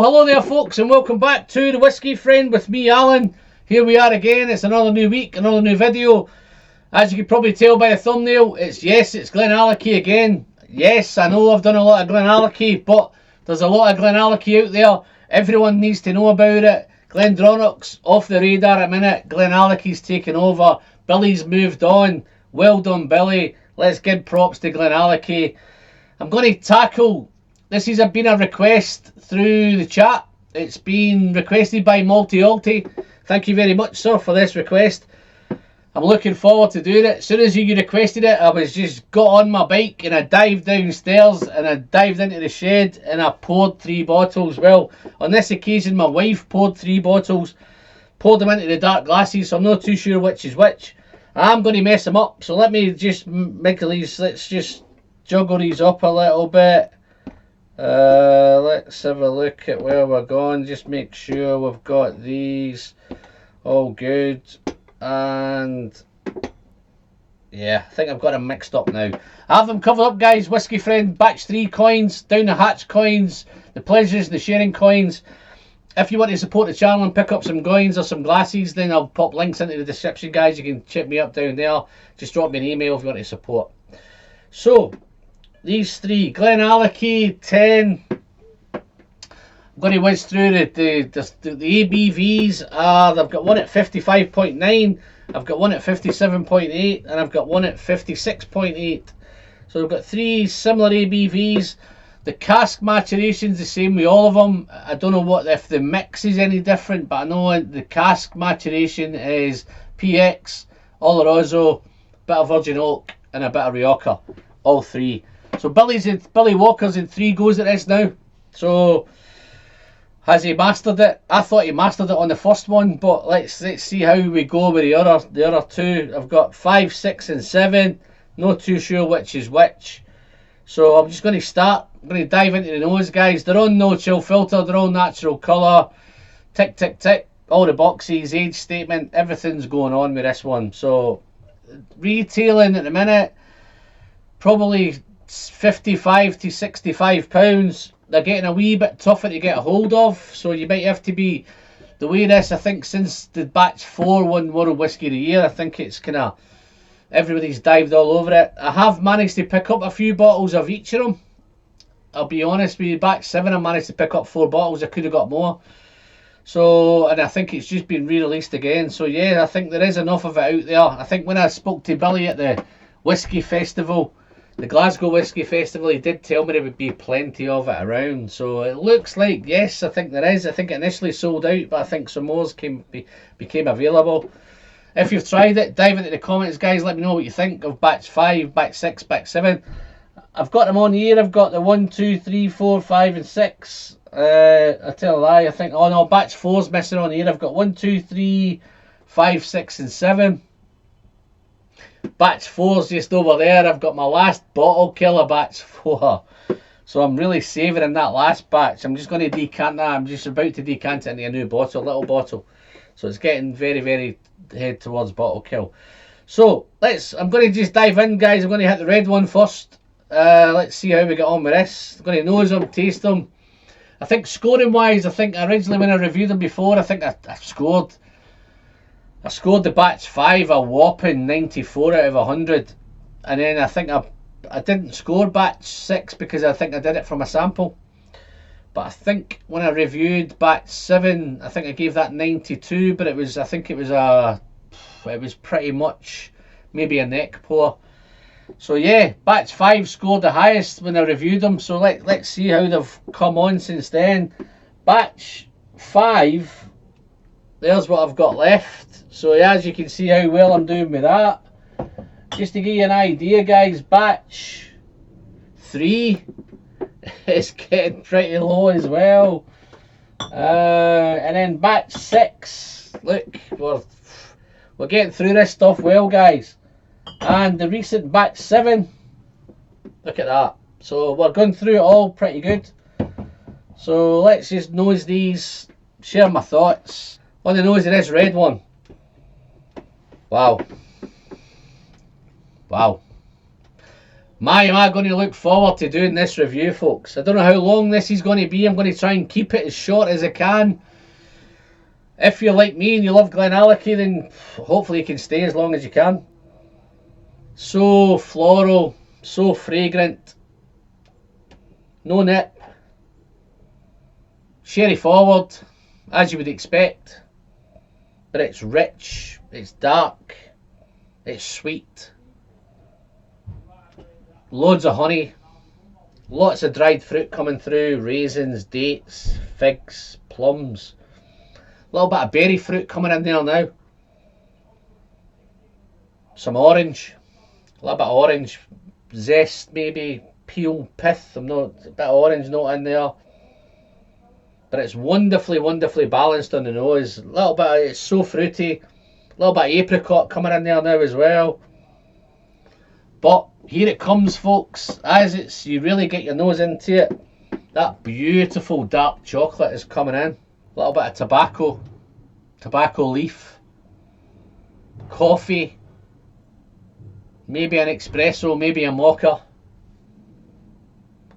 hello there folks, and welcome back to The Whiskey Friend with me, Alan. Here we are again. It's another new week, another new video. As you can probably tell by the thumbnail, it's Glenallachie again. Yes, I know I've done a lot of Glenallachie, but there's a lot of Glenallachie out there. Everyone needs to know about it. Glendronach's off the radar at a minute. Glenallachie's taken over. Billy's moved on. Well done, Billy. Let's give props to Glenallachie. I'm going to tackle... This has been a request through the chat. It's been requested by MALTY ALTY. Thank you very much, sir, for this request. I'm looking forward to doing it. As soon as you requested it, I was just got on my bike and I dived downstairs and I dived into the shed and I poured 3 bottles. Well, on this occasion, my wife poured 3 bottles, poured them into the dark glasses, so I'm not too sure which is which. I'm going to mess them up, so let me just make these. Let's just juggle these up a little bit. Let's have a look at where we're going. Just make sure we've got these all good. And yeah, I think I've got them mixed up now. I have them covered up, guys. Whiskey Friend batch 3 coins, down the hatch coins, the pleasures, the sharing coins. If you want to support the channel and pick up some coins or some glasses, then I'll pop links into the description, guys. You can check me up down there. Just drop me an email if you want to support. So these 3, Glenallachie 10. I'm going to whiz through the ABVs. I've got one at 55.9, I've got one at 57.8, and I've got one at 56.8. So we've got 3 similar ABVs. The cask maturation's the same with all of them. I don't know if the mix is any different, but I know the cask maturation is PX, Oloroso, bit of virgin oak, and a bit of Rioja. All 3. So Billy Walker's in 3 goes at this now. So has he mastered it? I thought he mastered it on the first one, but let's see how we go with the other 2. I've got 5, 6, and 7. Not too sure which is which. So I'm just going to start. I'm going to dive into the nose, guys. They're on no chill filter. They're all natural colour. Tick, tick, tick. All the boxes, age statement, everything's going on with this one. So retailing at the minute, probably 55 to 65 pounds. They're getting a wee bit tougher to get a hold of, so you might have to be the way this. I think since the batch 4 won World Whisky of the Year, I think it's kind of everybody's dived all over it. I have managed to pick up a few bottles of each of them. I'll be honest with you, batch 7 I managed to pick up 4 bottles. I could have got more. So, and I think it's just been re-released again. So yeah, I think there is enough of it out there. I think when I spoke to Billy at the Whisky Festival, the Glasgow Whisky Festival, he did tell me there would be plenty of it around. So it looks like, yes, I think there is. I think it initially sold out, but I think some more became available. If you've tried it, dive into the comments, guys. Let me know what you think of batch 5, batch 6, batch 7. I've got them on here. I've got the 1, 2, 3, 4, 5, and 6. I tell a lie. I think, oh no, batch 4's missing on here. I've got 1, 2, 3, 5, 6, and 7. Batch 4's just over there. I've got my last bottle killer, batch 4. So I'm really savouring that last batch. I'm just going to decant that. I'm just about to decant it into a new bottle, little bottle. So it's getting very, very head towards bottle kill. So I'm going to just dive in, guys. I'm going to hit the red one first. Let's see how we get on with this. I'm going to nose them, taste them. I think scoring wise, I think originally when I reviewed them before, I think I scored the batch 5 a whopping 94 out of 100. And then I think I didn't score batch 6 because I think I did it from a sample. But I think when I reviewed batch 7, I think I gave that 92, but I think it was pretty much maybe a neck pour. So yeah, batch 5 scored the highest when I reviewed them. So let's see how they've come on since then. Batch 5, there's what I've got left. So yeah, as you can see how well I'm doing with that. Just to give you an idea, guys, batch 3 is getting pretty low as well. And then batch 6, look, we're getting through this stuff well, guys. And the recent batch 7, look at that. So we're going through it all pretty good. So let's just nose these, share my thoughts on the nose of this red one. Wow. Wow. Am I going to look forward to doing this review, folks. I don't know how long this is going to be. I'm going to try and keep it as short as I can. If you're like me and you love Glenallachie, then hopefully you can stay as long as you can. So floral, so fragrant. No nip. Sherry forward, as you would expect. But it's rich, it's dark, it's sweet. Loads of honey. Lots of dried fruit coming through. Raisins, dates, figs, plums. A little bit of berry fruit coming in there now. Some orange. A little bit of orange zest, maybe. Peel, pith. A bit of orange note in there. But it's wonderfully, wonderfully balanced on the nose. A little bit of, it's so fruity. A little bit of apricot coming in there now as well. But here it comes, folks. As you really get your nose into it, that beautiful dark chocolate is coming in. A little bit of tobacco leaf, coffee, maybe an espresso, maybe a mocha.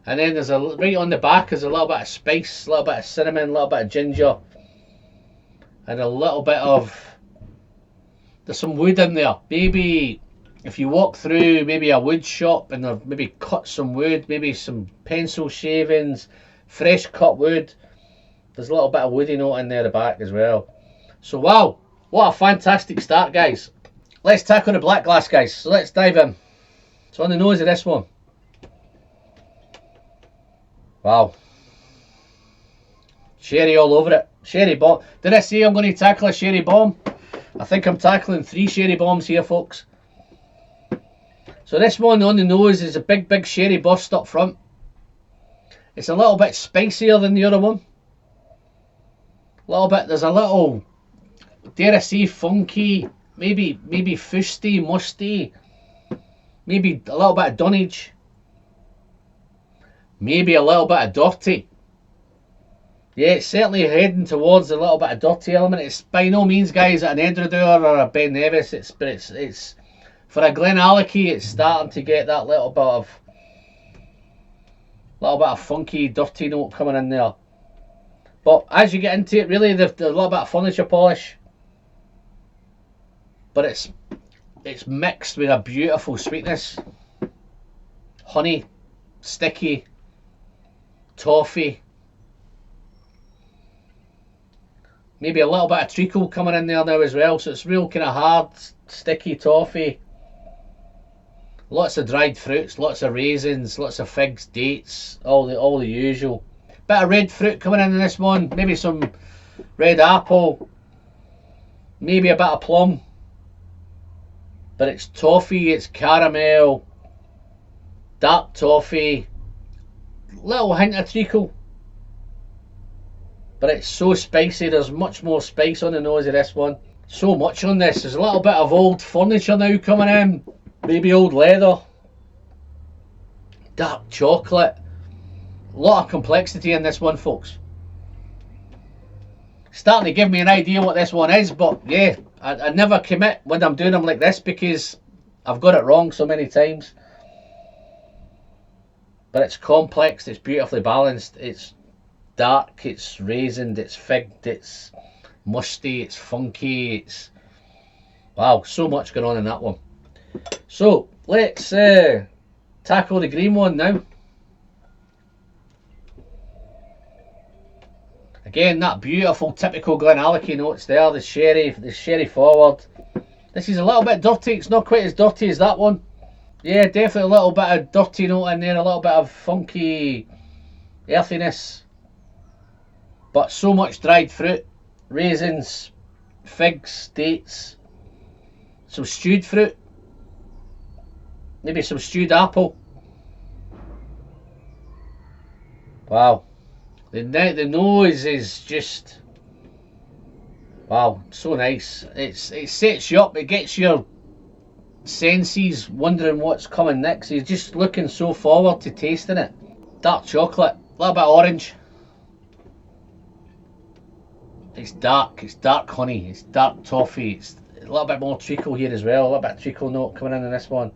And then there's right on the back is a little bit of spice, a little bit of cinnamon, a little bit of ginger, and a little bit of, there's some wood in there. Maybe if you walk through maybe a wood shop and they've maybe cut some wood, maybe some pencil shavings, fresh cut wood, there's a little bit of woody note in there at the back as well. So wow, what a fantastic start, guys. Let's tackle the black glass, guys. So let's dive in. So on the nose of this one. Wow. Sherry all over it. Sherry bomb. Did I say I'm going to tackle a sherry bomb? I think I'm tackling 3 sherry bombs here, folks. So this one on the nose is a big sherry burst up front. It's a little bit spicier than the other one. A little bit, there's a little, dare I say, funky, maybe fusty, musty, maybe a little bit of dunnage, maybe a little bit of dirty. Yeah, it's certainly heading towards a little bit of dirty element. It's by no means, guys, an Edredure or a Ben Nevis. It's for a Glenallachie, it's starting to get that little bit of funky, dirty note coming in there. But as you get into it, really, there's a little bit of furniture polish. But it's mixed with a beautiful sweetness. Honey, sticky, toffee. Maybe a little bit of treacle coming in there now as well. So it's real kind of hard, sticky toffee. Lots of dried fruits, lots of raisins, lots of figs, dates, all the usual. Bit of red fruit coming in this one, maybe some red apple, maybe a bit of plum. But it's toffee, it's caramel, dark toffee, little hint of treacle. But it's so spicy, there's much more spice on the nose of this one. So much on this, there's a little bit of old furniture now coming in, maybe old leather, dark chocolate. A lot of complexity in this one, folks. Starting to give me an idea what this one is, but yeah, I never commit when I'm doing them like this because I've got it wrong so many times. But it's complex, it's beautifully balanced, it's dark, it's raisined, it's figged, it's musty, it's funky, it's... Wow, so much going on in that one. So, let's tackle the green one now. Again, that beautiful, typical Glenallachie notes there, the sherry forward. This is a little bit dirty, it's not quite as dirty as that one. Yeah, definitely a little bit of dirty note in there, a little bit of funky earthiness. But so much dried fruit, raisins, figs, dates, some stewed fruit, maybe some stewed apple. Wow. The nose is just, wow, so nice. It sets you up, it gets your senses wondering what's coming next. You're just looking so forward to tasting it. Dark chocolate, a little bit of orange. It's dark honey, it's dark toffee, it's a little bit more treacle here as well, a little bit of treacle note coming in this one.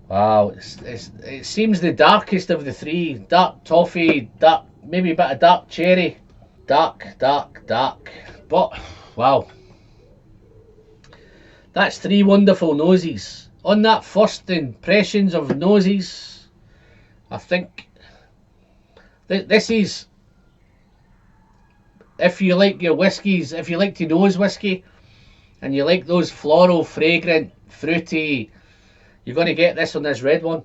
Wow, it seems the darkest of the three. Dark toffee, dark, maybe a bit of dark cherry. Dark, dark, dark. But, wow. That's three wonderful noses. On that first impressions of noses, I think this is, if you like your whiskies, if you like to nose whiskey, and you like those floral, fragrant, fruity, you're going to get this on this red one.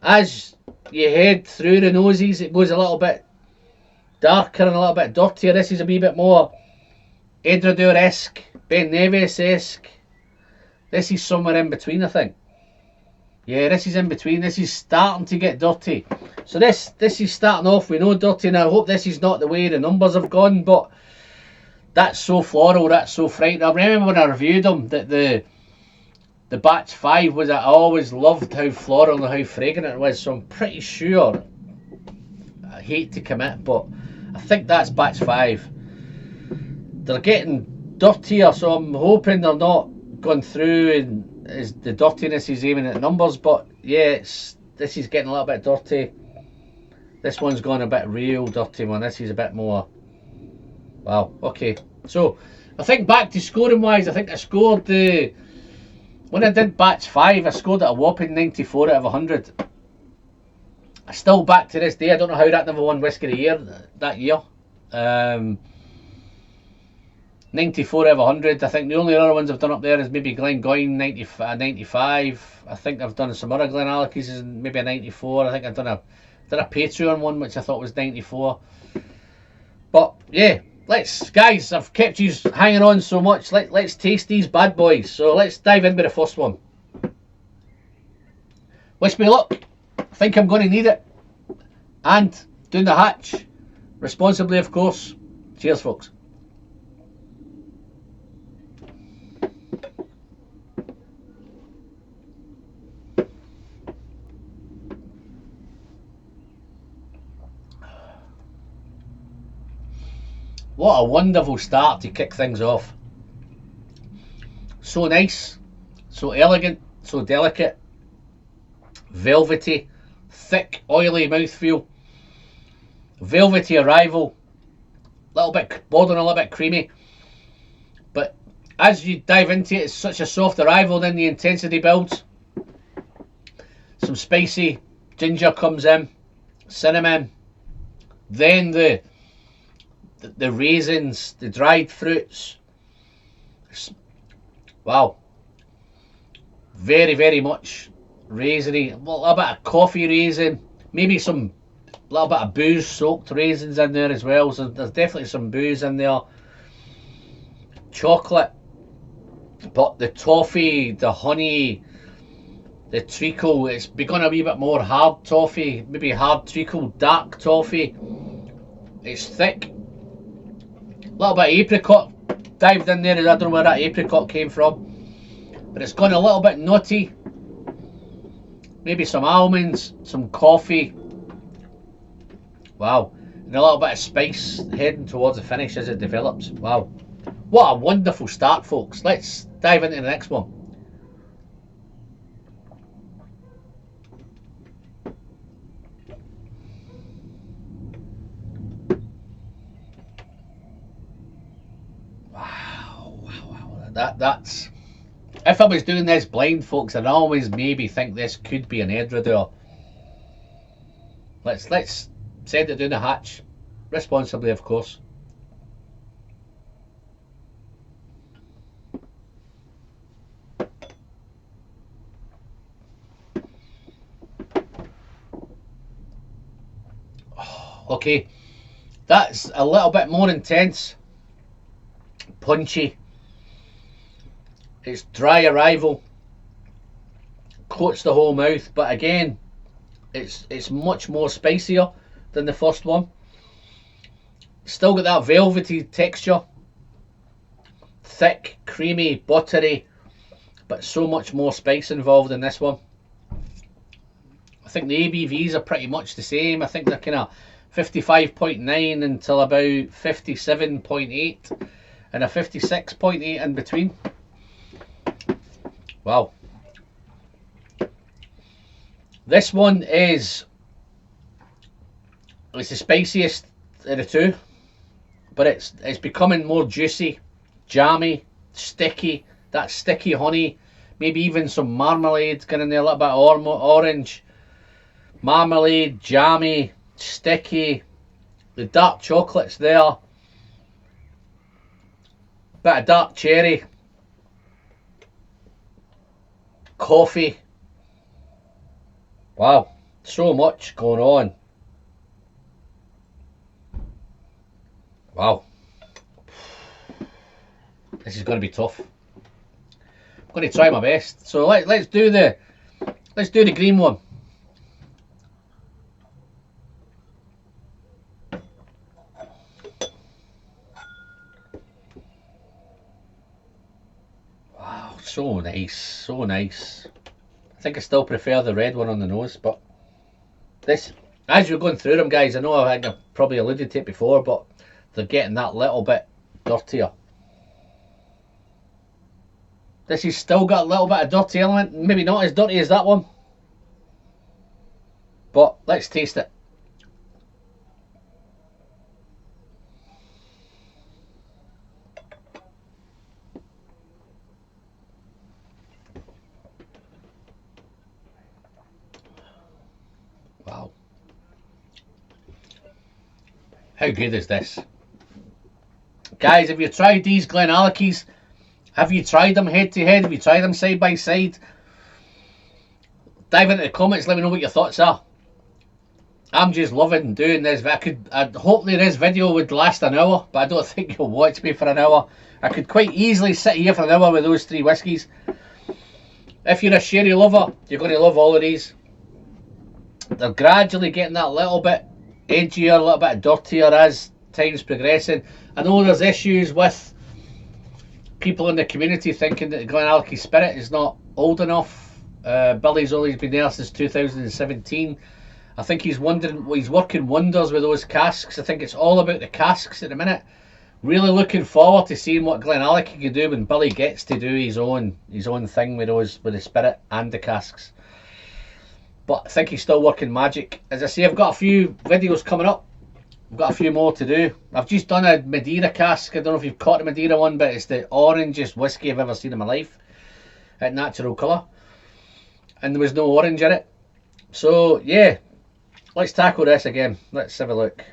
As you head through the noses, it goes a little bit darker and a little bit dirtier. This is a wee bit more Edradour-esque, Ben Nevis-esque. This is somewhere in between, I think. Yeah, this is in between. This is starting to get dirty. So this is starting off with no dirty. Now I hope this is not the way the numbers have gone, but that's so floral, that's so frightening. I remember when I reviewed them that the batch 5 was, I always loved how floral and how fragrant it was, so I'm pretty sure, I hate to commit, but I think that's batch 5. They're getting dirtier, so I'm hoping they're not going through and is the dirtiness is aiming at numbers, but yeah, this is getting a little bit dirty. This one's gone a bit real dirty one. This is a bit more, wow, okay. So I think back to scoring wise, I think I scored when I did batch 5, I scored at a whopping 94 out of 100. I still, back to this day, I don't know how that never won Whisky of the Year that year. 94 out of 100. I think the only other ones I've done up there is maybe Glengoyne 95. I think I've done some other Glenalachie's, maybe a 94. I think I've done a Patreon one which I thought was 94. But yeah, guys, I've kept you hanging on so much. Let's taste these bad boys. So let's dive into the first one. Wish me luck. I think I'm going to need it. And doing the hatch responsibly, of course. Cheers, folks. What a wonderful start to kick things off. So nice, so elegant, so delicate, velvety, thick, oily mouthfeel, velvety arrival, little bit bordering a little bit creamy. But as you dive into it, it's such a soft arrival, then the intensity builds. Some spicy ginger comes in, cinnamon, then the raisins, the dried fruits. Wow, very, very much raisiny. A little bit of coffee raisin, maybe some little bit of booze soaked raisins in there as well, so there's definitely some booze in there. Chocolate, but the toffee, the honey, the treacle, it's become a wee bit more hard toffee, maybe hard treacle, dark toffee. It's thick. A little bit of apricot dived in there. I don't know where that apricot came from, but it's gone a little bit nutty. Maybe some almonds, some coffee. Wow, and a little bit of spice heading towards the finish as it develops. Wow, what a wonderful start, folks. Let's dive into the next one. That's, if I was doing this blind, folks, I'd always maybe think this could be an Edradour. Let's send it down the hatch responsibly, of course. Okay, that's a little bit more intense, punchy. It's dry arrival, coats the whole mouth, but again, it's much more spicier than the first one. Still got that velvety texture, thick, creamy, buttery, but so much more spice involved in this one. I think the ABVs are pretty much the same. I think they're kind of 55.9 until about 57.8 and a 56.8 in between. Wow. This one is, it's the spiciest of the two, but it's becoming more juicy, jammy, sticky. That sticky honey, maybe even some marmalade getting in there, a little bit of orange. Marmalade, jammy, sticky. The dark chocolate's there. Bit of dark cherry. Coffee. Wow, so much going on. Wow. This is going to be tough. I'm going to try my best. So let's do the green one. Wow, so nice, so nice. I think I still prefer the red one on the nose, but this, as you're going through them, guys, I know I've probably alluded to it before, but they're getting that little bit dirtier. This has still got a little bit of dirty element, maybe not as dirty as that one, but let's taste it. Wow. How good is this? Guys, have you tried these Glenallachies? Have you tried them head to head? Have you tried them side by side? Dive into the comments, let me know what your thoughts are. I'm just loving doing this. Hopefully this video would last an hour, but I don't think you'll watch me for an hour. I could quite easily sit here for an hour with those three whiskies. If you're a sherry lover, you're going to love all of these. They're gradually getting that little bit edgier, a little bit dirtier as time's progressing. I know there's issues with people in the community thinking that the Glenallachie Spirit is not old enough. Billy's only been there since 2017. I think he's working wonders with those casks. I think it's all about the casks at the minute. Really looking forward to seeing what Glenallachie can do when Billy gets to do his own thing with the Spirit and the casks. But I think he's still working magic. As I say, I've got a few videos coming up. I've got a few more to do. I've just done a Madeira cask. I don't know if you've caught the Madeira one, but it's the orangest whiskey I've ever seen in my life. At natural colour. And there was no orange in it. So, yeah. Let's tackle this again. Let's have a look.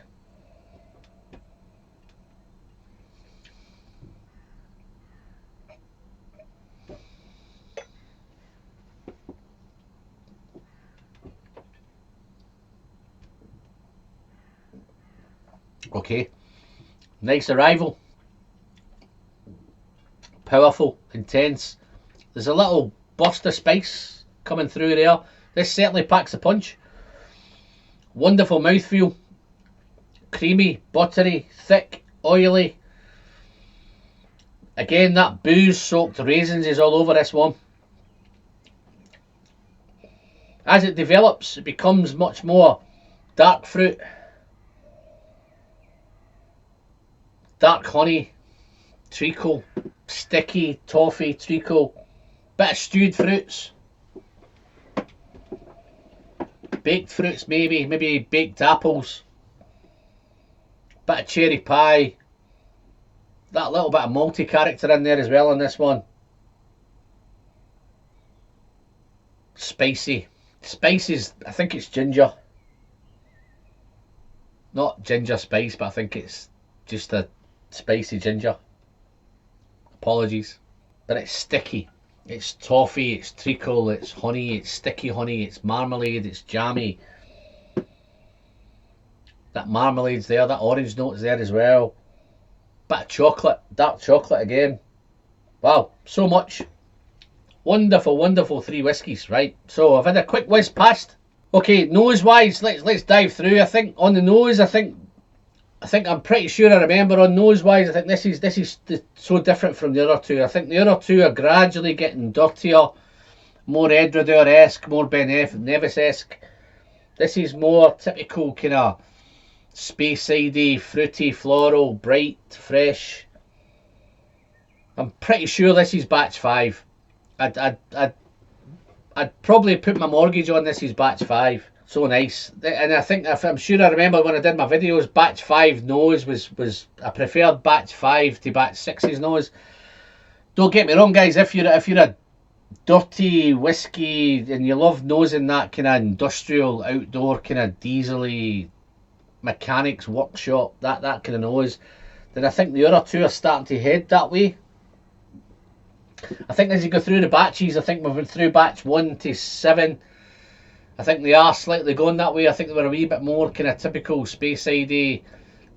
Okay, nice arrival, powerful, intense. There's a little burst of spice coming through there. This certainly packs a punch. Wonderful mouthfeel, creamy, buttery, thick, oily. Again, that booze soaked raisins is all over this one. As it develops, it becomes much more dark fruit, dark honey, treacle, sticky, toffee, treacle, bit of stewed fruits, baked fruits maybe baked apples, bit of cherry pie, that little bit of malty character in there as well in this one. Spicy. Spices, I think it's ginger. Not ginger spice, but I think it's just a spicy ginger. Apologies. But it's sticky. It's toffee, it's treacle, it's honey, it's sticky honey, it's marmalade, it's jammy. That marmalade's there, that orange note's there as well. Bit of chocolate, dark chocolate again. Wow, so much. Wonderful, wonderful three whiskies, right? So I've had a quick whiz past. Okay, nose wise, let's dive through. I think on the nose, I think I'm pretty sure I remember on nose wise, I think this is so different from the other two. I think the other two are gradually getting dirtier, more Edredeur-esque, more Ben Nevis-esque. This is more typical kind of Speyside, fruity, floral, bright, fresh. I'm pretty sure this is batch 5. I I'd probably put my mortgage on this is batch 5. So nice. And I think, if I'm sure I remember when I did my videos, batch 5 nose was I preferred batch 5 to batch 6's nose. Don't get me wrong, guys, if you're a dirty whiskey and you love nosing that kind of industrial, outdoor, kind of diesely mechanics workshop, that kind of nose, then I think the other two are starting to head that way. I think as you go through the batches, I think we've been through batch 1 to 7. I think they are slightly going that way. I think they were a wee bit more kind of typical Speyside.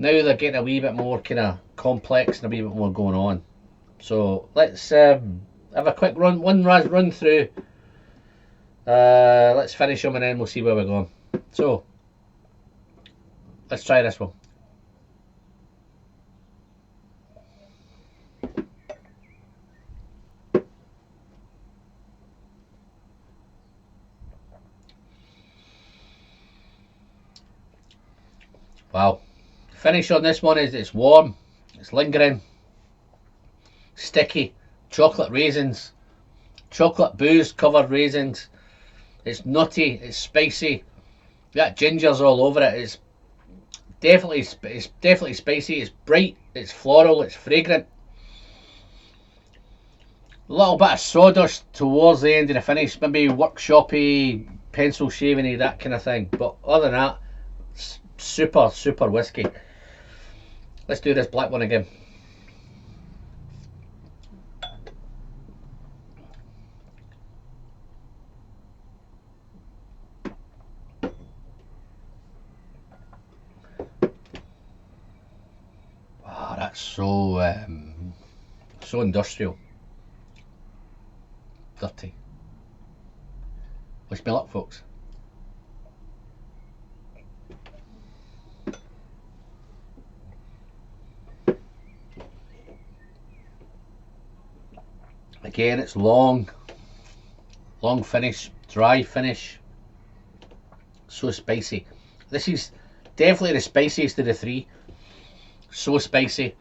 Now they're getting a wee bit more kind of complex and a wee bit more going on. So let's have a quick run through. Let's finish them and then we'll see where we're going. So let's try this one. Wow. Finish on this one is it's warm, it's lingering, sticky, chocolate raisins, chocolate booze covered raisins. It's nutty, it's spicy. That ginger's all over it. It's definitely spicy. It's bright, it's floral, it's fragrant. A little bit of sawdust towards the end of the finish, maybe workshoppy, pencil shaving-y, that kind of thing. But other than that, super whiskey. Let's do this black one again. Wow, that's so industrial, dirty. Wish me luck, folks. Again, it's long finish, dry finish, so spicy. This is definitely the spiciest of the three. So spicy,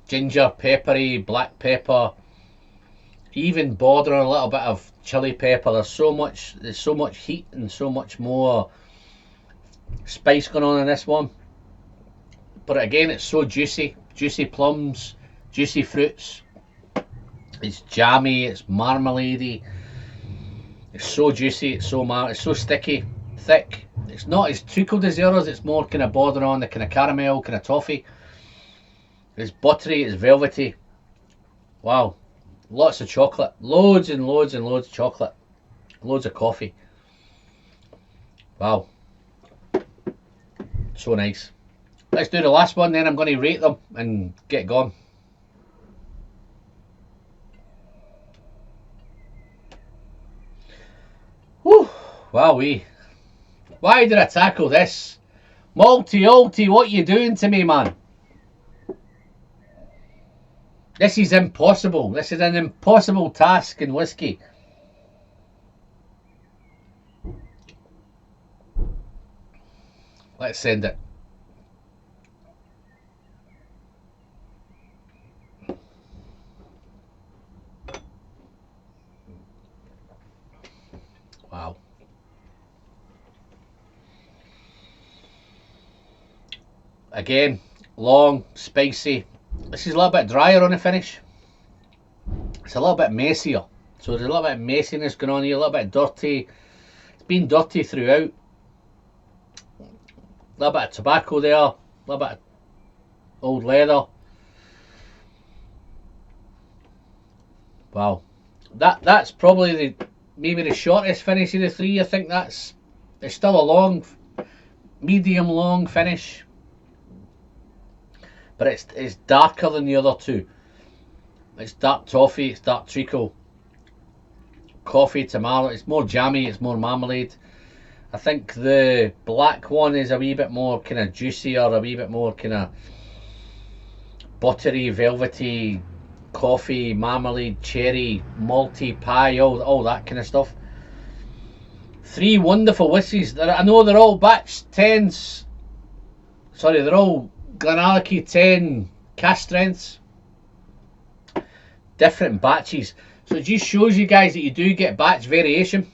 ginger, peppery, black pepper, even bordering a little bit of chili pepper. There's so much heat and so much more spice going on in this one. But again, it's so juicy plums, juicy fruits. It's jammy, it's marmaladey. It's so juicy, it's so sticky, thick. It's not as trickled as the others, it's more kind of bordering on the kind of caramel, kind of toffee. It's buttery, it's velvety. Wow, lots of chocolate, loads and loads and loads of chocolate, loads of coffee. Wow, so nice. Let's do the last one, then I'm going to rate them and get going. Whew, wowee. Why did I tackle this? Malty Alty, what you doing to me, man? This is impossible. This is an impossible task in whiskey. Let's send it. Wow. Again, long, spicy. This is a little bit drier on the finish. It's a little bit messier. So there's a little bit of messiness going on here, a little bit dirty. It's been dirty throughout. A little bit of tobacco there, a little bit of old leather. Wow. That's probably maybe the shortest finish of the three. I think it's still a long, medium long finish. But it's darker than the other two. It's dark toffee, it's dark treacle, coffee, tomato. It's more jammy, it's more marmalade. I think the black one is a wee bit more kind of juicier, a wee bit more kind of buttery, velvety, coffee, marmalade, cherry, malty, pie, all that kind of stuff. Three wonderful whiskies. I know they're all batch 10s. Sorry, they're all Glenallachie 10 Cask Strengths. Different batches. So it just shows you guys that you do get batch variation.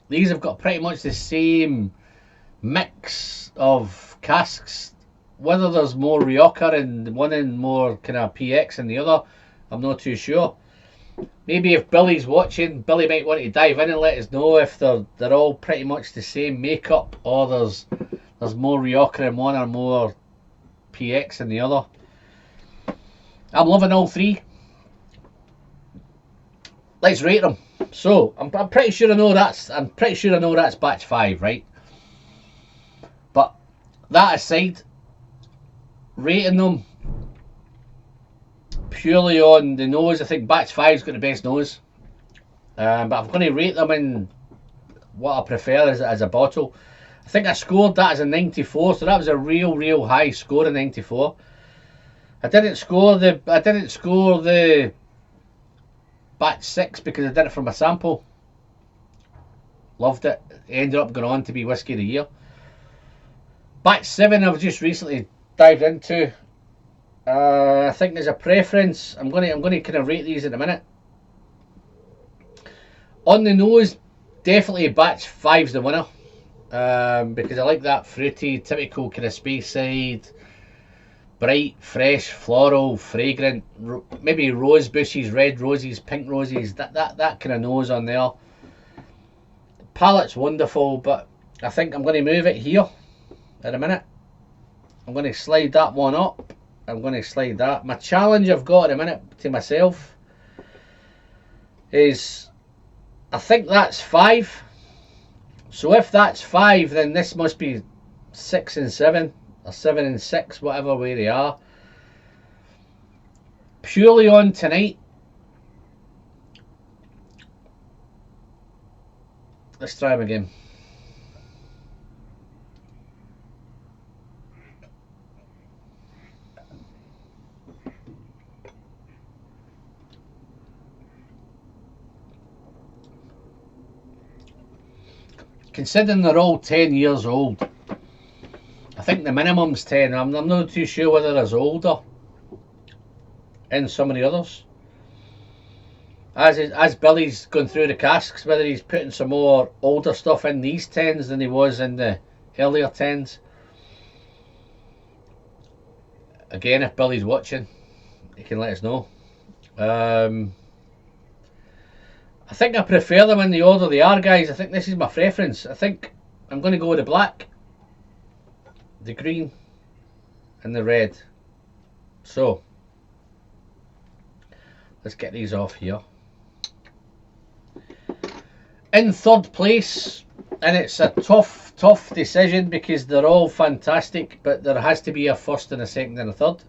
These have got pretty much the same mix of casks. Whether there's more Rioja in one and more kind of PX in the other, I'm not too sure. Maybe if Billy's watching, Billy might want to dive in and let us know if they're all pretty much the same makeup, or there's more Rioja in one or more PX in the other. I'm loving all three. Let's rate them. So I'm pretty sure I know that's batch 5, right? But that aside, rating them purely on the nose, I think batch 5's got the best nose. But I'm going to rate them in what I prefer as a bottle. I think I scored that as a 94, so that was a real high score, a 94. I didn't score the batch 6 because I did it from a sample. Loved it. Ended up going on to be Whiskey of the Year. Batch 7 I've just recently dived into. I think there's a preference. I'm going to kind of rate these in a minute. On the nose, definitely batch 5's the winner. Because I like that fruity, typical kind of Speyside, bright, fresh, floral, fragrant, maybe rose bushes, red roses, pink roses, that kind of nose on there. The palate's wonderful, but I think I'm going to move it here in a minute. I'm going to slide that one up. I'm going to slide that. My challenge I've got in a minute to myself is, I think that's 5. So if that's 5, then this must be 6 and 7, or 7 and 6, whatever way they are. Purely on tonight, let's try them again. Considering they're all 10 years old, I think the minimum's 10. I'm not too sure whether there's older in some of the others. As Billy's going through the casks, whether he's putting some more older stuff in these 10s than he was in the earlier 10s. Again, if Billy's watching, he can let us know. I think I prefer them in the order they are, guys. I think this is my preference. I think I'm going to go with the black, the green, and the red. So, let's get these off here. In third place, and it's a tough decision because they're all fantastic, but there has to be a first and a second and a third.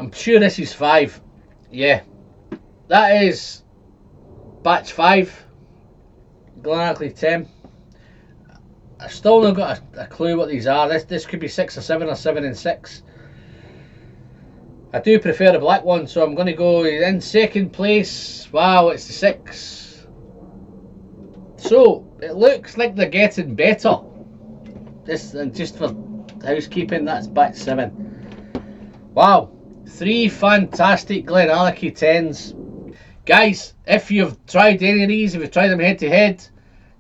I'm sure this is 5. Yeah. That is batch 5, Glenallachie 10. I've still not got a clue what these are. This could be 6 or 7 or 7 and 6. I do prefer the black one, so I'm going to go in second place. Wow, it's the 6. So it looks like they're getting better. Just for housekeeping, that's batch 7. Wow, 3 fantastic Glenallachie 10s. Guys, if you've tried any of these, if you've tried them head to head,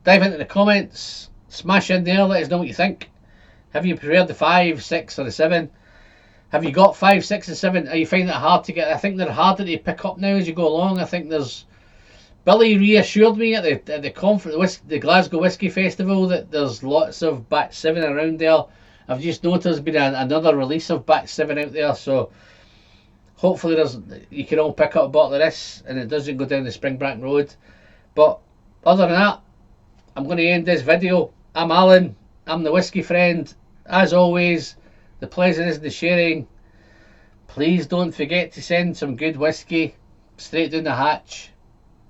dive into the comments, smash in there, let us know what you think. Have you preferred the 5, 6 or the 7? Have you got 5, 6 and 7? Are you finding it hard to get? I think they're harder to pick up now as you go along. I think there's... Billy reassured me at the conference, the Glasgow Whisky Festival, that there's lots of batch 7 around there. I've just noticed there's been another release of batch 7 out there, so... Hopefully you can all pick up a bottle of this and it doesn't go down the Springbank Road. But other than that, I'm going to end this video. I'm Alan, I'm the Whiskey Friend. As always, the pleasure is the sharing. Please don't forget to send some good whiskey straight down the hatch.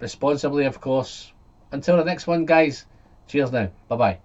Responsibly, of course. Until the next one, guys. Cheers now. Bye-bye.